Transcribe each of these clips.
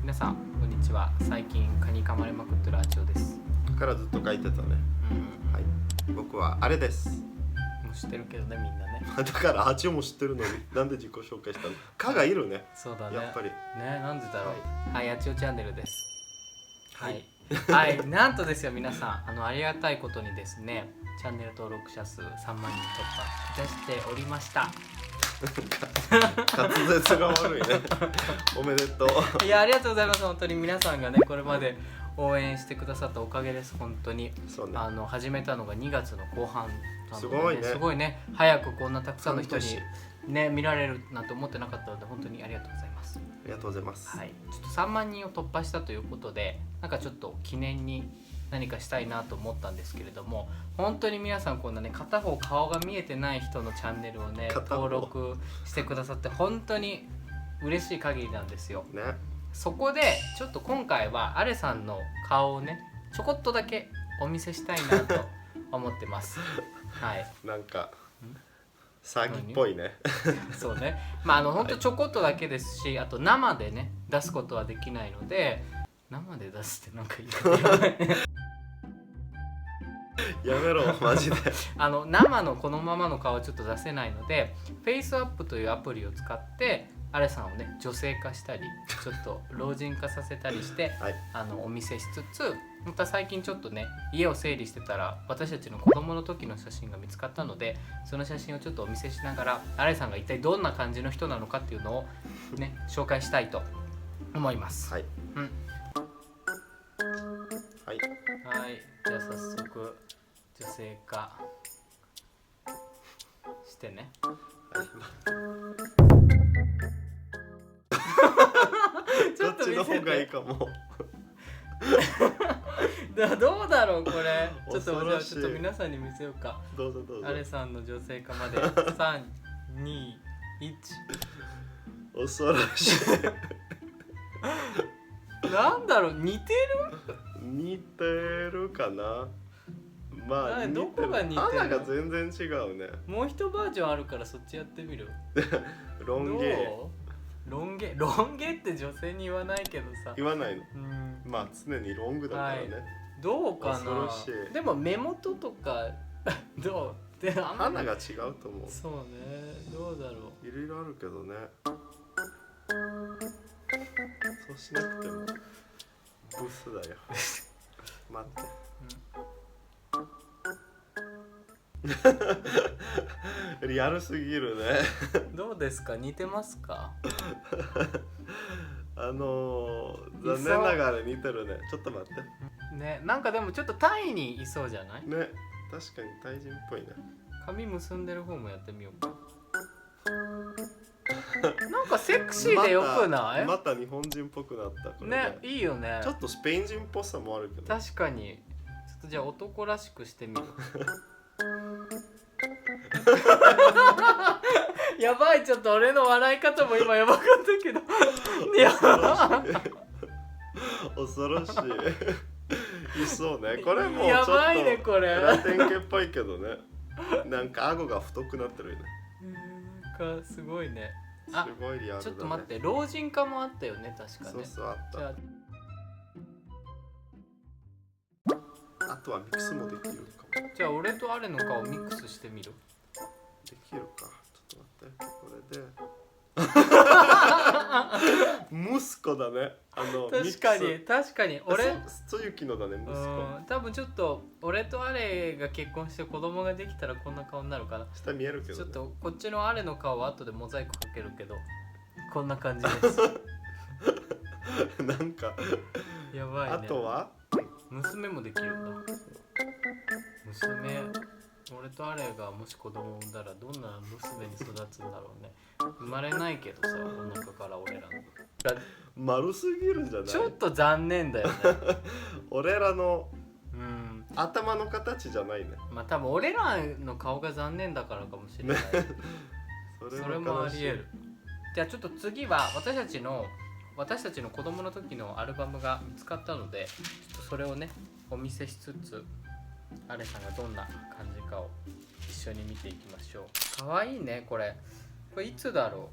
皆さんこんにちは。最近蚊に噛まれまくってるあちおです。からずっと書いてたね。はい。僕はあれです。もう知ってるけどね、みんなね。だからあちおも知ってるのになんで自己紹介したの？かがいるね。そうだね。やっぱり。ね、なんでだろう。はい、あちおチャンネルです。はい。はい、なんとですよ皆さん、ありがたいことにですね、チャンネル登録者数3万人突破いたしておりました。滑舌が悪いね。おめでとう。いや、ありがとうございます。本当に皆さんがね、これまで応援してくださったおかげです。本当に。そうね。始めたのが2月の後半なので、すごいね。すごいね。早くこんなたくさんの人にね見られるなんて思ってなかったので、本当にありがとうございます。ありがとうございます。はい。ちょっと3万人を突破したということで、なんかちょっと記念に何かしたいなと思ったんですけれども、本当に皆さんこんなね、片方顔が見えてない人のチャンネルをね登録してくださって本当に嬉しい限りなんですよ。ね。そこでちょっと今回はアレさんの顔をねちょこっとだけお見せしたいなと思ってます。はい。なんか詐欺っぽいね。そうね。ほんとちょこっとだけですし、あと生でね出すことはできないので、生で出すってなんか言うやめろマジで。生のこのままの顔はちょっと出せないので、フェイスアップというアプリを使ってアレさんをね女性化したりちょっと老人化させたりして、はい、お見せしつつ、また最近ちょっとね家を整理してたら私たちの子供の時の写真が見つかったので、その写真をちょっとお見せしながらアレさんが一体どんな感じの人なのかっていうのをね紹介したいと思います。はい、うん、はい、はい。じゃあ早速女性化してね。ちょっと見せて。どっちの方がいいかも。どうだろうこれ。ちょっと恐ろしい。ちょっと皆さんに見せようか。どうぞどうぞ。アレさんの女性化まで3、2、1。恐ろしい。なんだろう、似て似てるかな。まあどこが似てる？鼻が全然違うね。もう一バージョンあるからそっちやってみる。ロン毛。ロン毛って女性に言わないけどさ。言わないの。うん。まあ常にロングだからね。はい、どうかな。恐ろしい。でも目元とかどう？で鼻が違うと思う。そうね。どうだろう。いろいろあるけどね。そうしなくてもブスだよ。待って。リアルすぎるね。どうですか、似てますか？残念ながら似てるね。ちょっと待ってね。なんかでもちょっとタイにいそうじゃないね。確かにタイ人っぽいね。髪結んでる方もやってみようか。なんかセクシーでよくない？また日本人っぽくなったこれね。いいよね。ちょっとスペイン人っぽさもあるけど。確かに。ちょっとじゃあ男らしくしてみる。やばい、ちょっと俺の笑い方も今やばかったけど。いや恐ろしい。いそうね。これもちょっとやばいねこれ。ラテン系っぽいけどね。なんか顎が太くなってるよね。なんかすごいね。すごいリアルだね。ちょっと待って、老人化もあったよね、確かね。そうあった。じゃあとはミックスもできるかも。じゃあ俺とアレの顔ミックスしてみる？できるか。ちょっと待って。これで。息子だね。確かに俺つゆきのだね、息子。多分ちょっと俺とアレが結婚して子供ができたらこんな顔になるかな。下見えるけど、ね、ちょっとこっちのアレの顔は後でモザイクかけるけどこんな感じです。なんかやばいね。あとは娘もできるんだ。娘、俺とアレがもし子供を産んだらどんな娘に育つんだろうね。生まれないけどさ、お腹から俺らの。丸すぎるんじゃない？ちょっと残念だよね。俺らの頭の形じゃないね。まあ多分俺らの顔が残念だからかもしれない。それもありえる。じゃあちょっと次は私たちの子供の時のアルバムが見つかったので、ちょっとそれをねお見せしつつ、アレさんがどんな感じかを一緒に見ていきましょう。かわいいねこれいつだろ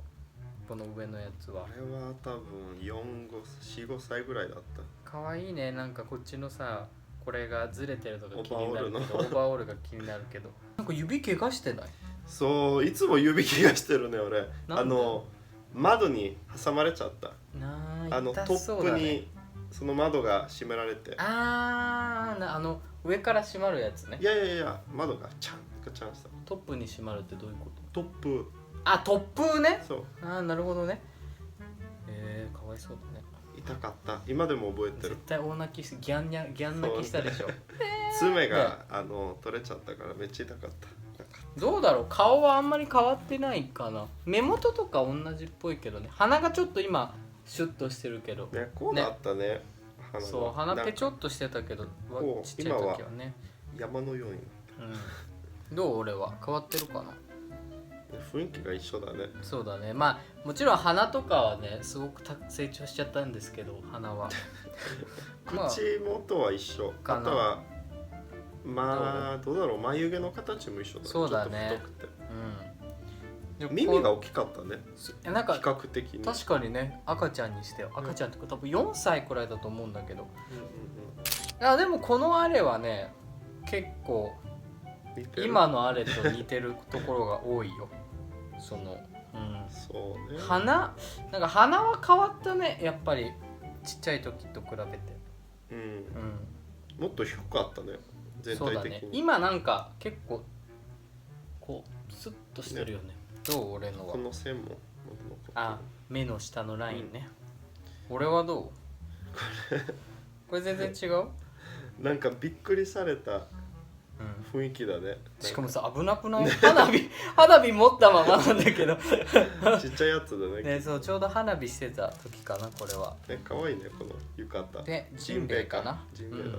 う。この上のやつは。あれは多分4、5歳ぐらいだった。かわいいね。なんかこっちのさ、これがずれてるのが気になるけど、オーバーオールのオーバーオールが気になるけど、なんか指怪我してない？そう、いつも指怪我してるね俺。なんで？窓に挟まれちゃった。なあ、ト痛そうだね。ップにその窓が閉められて。上から閉まるやつね。いや、窓がチャンガチャンした。トップに閉まるってどういうこと？トップ。突風ね。そう。なるほどね。かわいそうだね。痛かった。今でも覚えてる絶。対大泣きしギャン泣きしたでしょ。爪が、取れちゃったからめっちゃ痛かった。どうだろう、顔はあんまり変わってないかな。目元とか同じっぽいけどね。鼻がちょっと今シュッとしてるけどね、こうだったね。そう、鼻ペチョっとしてたけどこうちっちゃい時はね。山のように。どう？俺は変わってるかな。雰囲気が一緒だね。そうだね。まあもちろん鼻とかはねすごく成長しちゃったんですけど、鼻は口元は一緒。あとはまあどうだろう、眉毛の形も一緒だね。そうだね。ちょっと太くて。耳が大きかったね。なんか比較的に。確かにね、赤ちゃんにしてよ。赤ちゃんとか多分4歳くらいだと思うんだけど。でもこのあれはね結構今のあれと似てるところが多いよ。そうね。なんか鼻は変わったね、やっぱりちっちゃい時と比べて。もっと低かったね、全体的に。そうだね。今なんか結構こうスッとしてるよね。どう？俺のは。この線も。目の下のラインね。俺はどう？これ全然違う？なんかびっくりされた雰囲気だね。しかもさ、危なくない？花火持ったままなんだけどちっちゃいやつだね。ね、そう、ちょうど花火してた時かな、これは。かわいいね、この浴衣。で、ジンベエかな。ジンベエだね。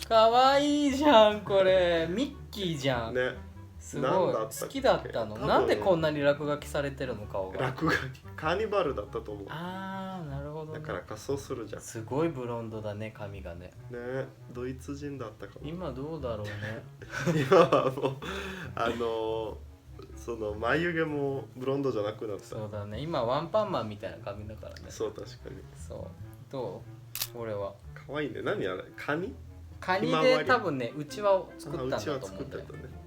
かわいいじゃん、これ。ミッキーじゃん。ね。すごい好きだったの。なんでこんなに落書きされてるの？顔が。落書き。カーニバルだったと思う。なるほどね。だから仮装するじゃん。すごいブロンドだね、髪がね。ね、ドイツ人だったかも。今どうだろうね。今はもうその眉毛もブロンドじゃなくなった。そうだね。今ワンパンマンみたいな髪だからね。そう、確かに。そう。どう？俺は。かわいいね。何あれ？カニで多分ね、うちわを作ったんだと思うんだよ。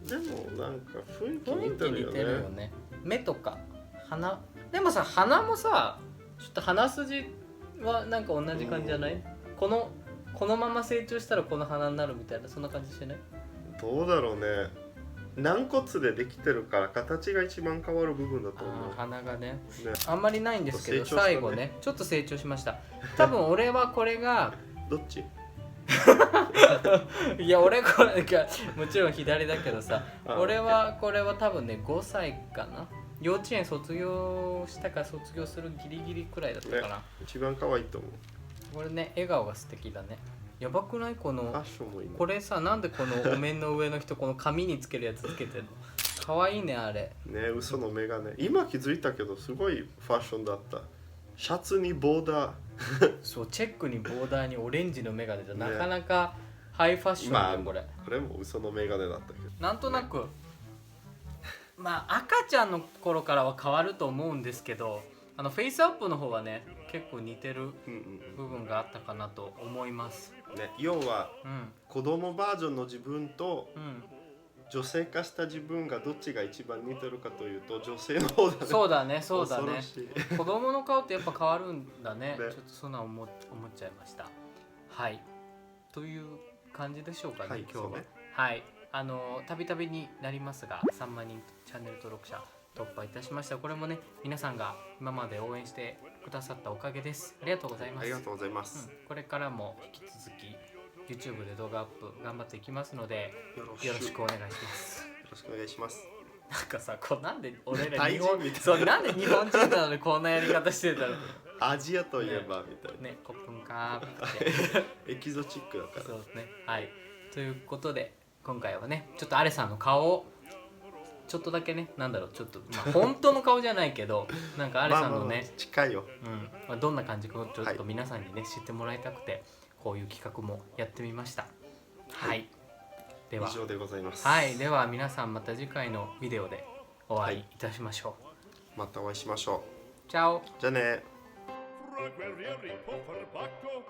でもなんか雰囲気似てるよね。目とか鼻。でもさ、鼻もさ、ちょっと鼻筋はなんか同じ感じじゃない？このまま成長したらこの鼻になるみたいな、そんな感じしてない？どうだろうね。軟骨でできてるから形が一番変わる部分だと思う。鼻がね、あんまりないんですけど、最後ねちょっと成長しました。多分俺はこれがどっち？いや、俺これがもちろん左だけどさ、俺はこれは多分ね5歳かな。幼稚園卒業したか卒業するギリギリくらいだったかな。一番可愛いと思う。これね、笑顔が素敵だね。やばくない？このファッションもいいね。これさ、なんでこのお面の上の人この髪につけるやつつけてるの？かわいいね、あれね。嘘のメガネ。今気づいたけどすごいファッションだった。シャツにボーダーそう、チェックにボーダーにオレンジのメガネじゃ、なかなかハイファッションだよ、これ。これも嘘のメガネだったけど、なんとなくまあ赤ちゃんの頃からは変わると思うんですけど、フェイスアップの方はね結構似てる部分があったかなと思いますね。要は、子供バージョンの自分と、女性化した自分がどっちが一番似てるかというと女性の方だね。そうだね、そうだね。子供の顔ってやっぱ変わるんだね。ちょっとそんな思っちゃいました。はい、という感じでしょうかね、今日は。はい、たびたびになりますが3万人チャンネル登録者突破いたしました。これもね、皆さんが今まで応援してくださったおかげです。ありがとうございます。ありがとうございます。これからも引き続きYouTube で動画アップ頑張っていきますので、よろしくお願いします。よろしくお願いします。なんかさ、なんで俺ら日本そうなんで日本人なのにこんなやり方してたの？アジアといえばみたいなね、コップンカーってエキゾチックだから。そうですね。はい、ということで今回はね、ちょっとアレさんの顔をちょっとだけね、なんだろう、ちょっと、本当の顔じゃないけど、なんかアレさんのね、近いよ。どんな感じかちょっと皆さんにね、知ってもらいたくて、こういう企画もやってみました。はい。では、以上でございます。はい、では皆さんまた次回のビデオでお会いいたしましょう。またお会いしましょう。チャオ。じゃあね。Fra quel riempito perbacco